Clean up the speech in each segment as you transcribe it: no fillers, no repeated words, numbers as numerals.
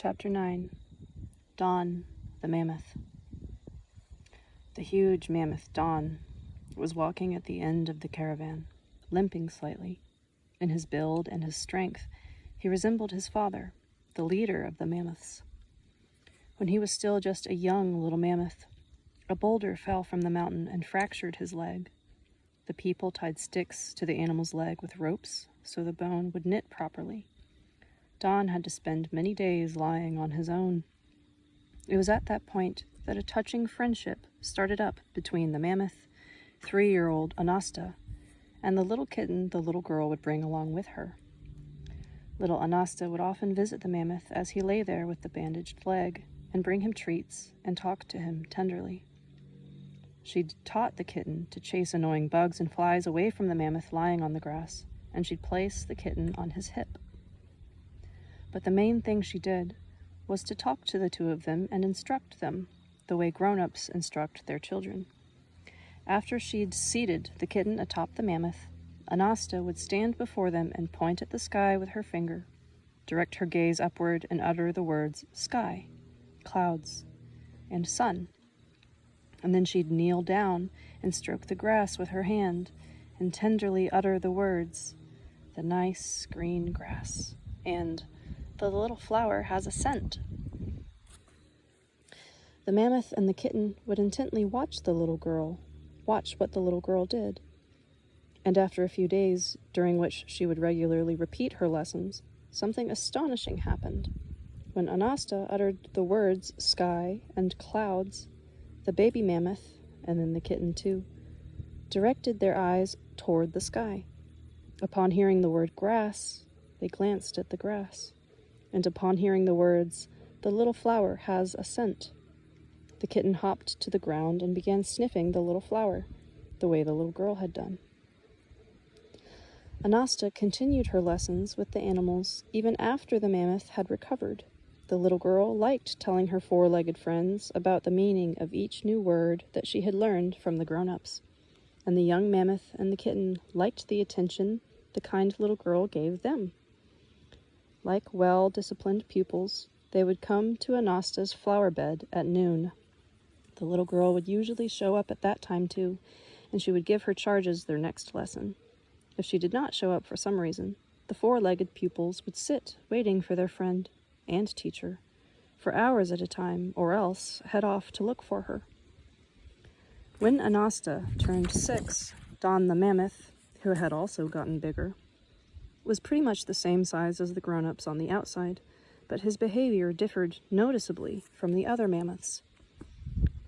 Chapter 9. Don, the Mammoth. The huge mammoth Don was walking at the end of the caravan, limping slightly. In his build and his strength, he resembled his father, the leader of the mammoths. When he was still just a young little mammoth, a boulder fell from the mountain and fractured his leg. The people tied sticks to the animal's leg with ropes so the bone would knit properly. Don had to spend many days lying on his own. It was at that point that a touching friendship started up between the mammoth, 3-year-old Anasta, and the little kitten the little girl would bring along with her. Little Anasta would often visit the mammoth as he lay there with the bandaged leg and bring him treats and talk to him tenderly. She'd taught the kitten to chase annoying bugs and flies away from the mammoth lying on the grass, and she'd place the kitten on his hip. But the main thing she did was to talk to the two of them and instruct them the way grown-ups instruct their children. After she'd seated the kitten atop the mammoth, Anasta would stand before them and point at the sky with her finger, direct her gaze upward and utter the words sky, clouds, and sun. And then she'd kneel down and stroke the grass with her hand and tenderly utter the words, the nice green grass, and the little flower has a scent. The mammoth and the kitten would intently watch what the little girl did. And after a few days, during which she would regularly repeat her lessons, something astonishing happened. When Anasta uttered the words sky and clouds, the baby mammoth, and then the kitten too, directed their eyes toward the sky. Upon hearing the word grass, they glanced at the grass. And upon hearing the words, the little flower has a scent, the kitten hopped to the ground and began sniffing the little flower, the way the little girl had done. Anasta continued her lessons with the animals even after the mammoth had recovered. The little girl liked telling her 4-legged friends about the meaning of each new word that she had learned from the grown-ups, and the young mammoth and the kitten liked the attention the kind little girl gave them. Like well-disciplined pupils, they would come to Anasta's flower bed at noon. The little girl would usually show up at that time too, and she would give her charges their next lesson. If she did not show up for some reason, the 4-legged pupils would sit waiting for their friend and teacher for hours at a time, or else head off to look for her. When Anasta turned 6, Don the mammoth, who had also gotten bigger, was pretty much the same size as the grown-ups on the outside, but his behavior differed noticeably from the other mammoths.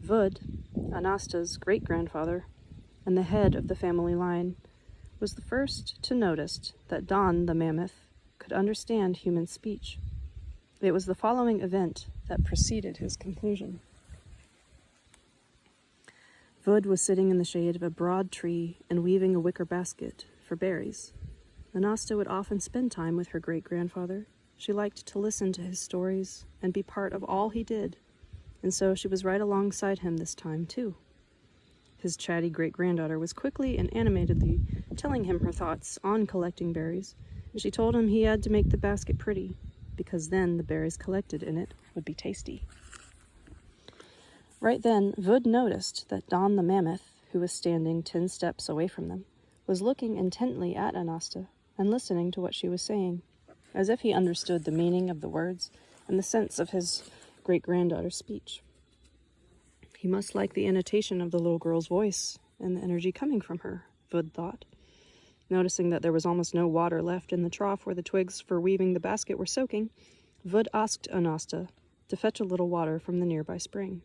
Vud, Anasta's great-grandfather, and the head of the family line, was the first to notice that Don the mammoth could understand human speech. It was the following event that preceded his conclusion. Vud was sitting in the shade of a broad tree and weaving a wicker basket for berries. Anasta would often spend time with her great-grandfather. She liked to listen to his stories and be part of all he did, and so she was right alongside him this time, too. His chatty great-granddaughter was quickly and animatedly telling him her thoughts on collecting berries, and she told him he had to make the basket pretty, because then the berries collected in it would be tasty. Right then, Vud noticed that Don the mammoth, who was standing 10 steps away from them, was looking intently at Anasta and listening to what she was saying, as if he understood the meaning of the words and the sense of his great-granddaughter's speech. He must like the annotation of the little girl's voice and the energy coming from her, Vud thought. Noticing that there was almost no water left in the trough where the twigs for weaving the basket were soaking, Vud asked Anasta to fetch a little water from the nearby spring.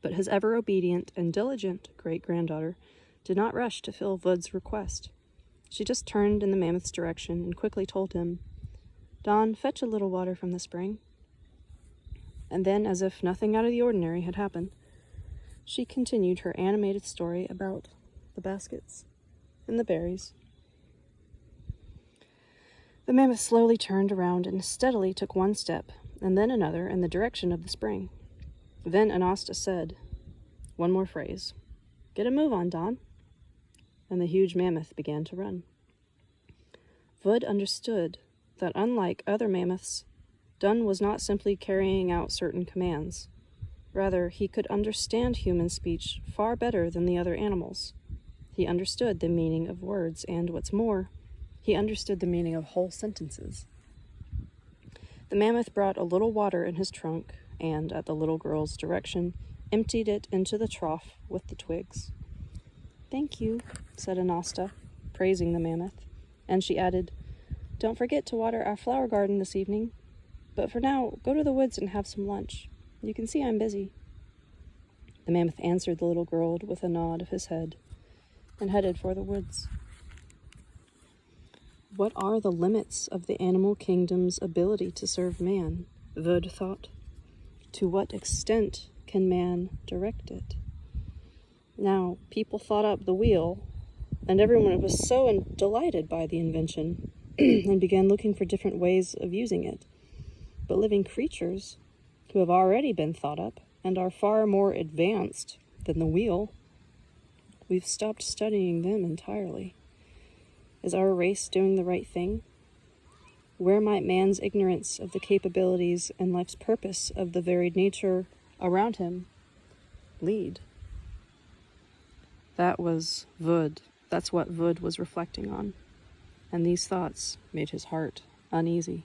But his ever-obedient and diligent great-granddaughter did not rush to fill Vud's request. She just turned in the mammoth's direction and quickly told him, "Don, fetch a little water from the spring." And then, as if nothing out of the ordinary had happened, she continued her animated story about the baskets and the berries. The mammoth slowly turned around and steadily took one step, and then another, in the direction of the spring. Then Anasta said, "One more phrase. Get a move on, Don." And the huge mammoth began to run. Vud understood that unlike other mammoths, Dunn was not simply carrying out certain commands. Rather, he could understand human speech far better than the other animals. He understood the meaning of words, and what's more, he understood the meaning of whole sentences. The mammoth brought a little water in his trunk, and, at the little girl's direction, emptied it into the trough with the twigs. "Thank you," said Anasta, praising the mammoth, and she added, "Don't forget to water our flower garden this evening. But for now, go to the woods and have some lunch. You can see I'm busy." The mammoth answered the little girl with a nod of his head and headed for the woods. What are the limits of the animal kingdom's ability to serve man? Vud thought. To what extent can man direct it? Now, people thought up the wheel, and everyone was so delighted by the invention and began looking for different ways of using it. But living creatures, who have already been thought up and are far more advanced than the wheel, we've stopped studying them entirely. Is our race doing the right thing? Where might man's ignorance of the capabilities and life's purpose of the varied nature around him lead? That was Vud. That's what Vud was reflecting on. And these thoughts made his heart uneasy.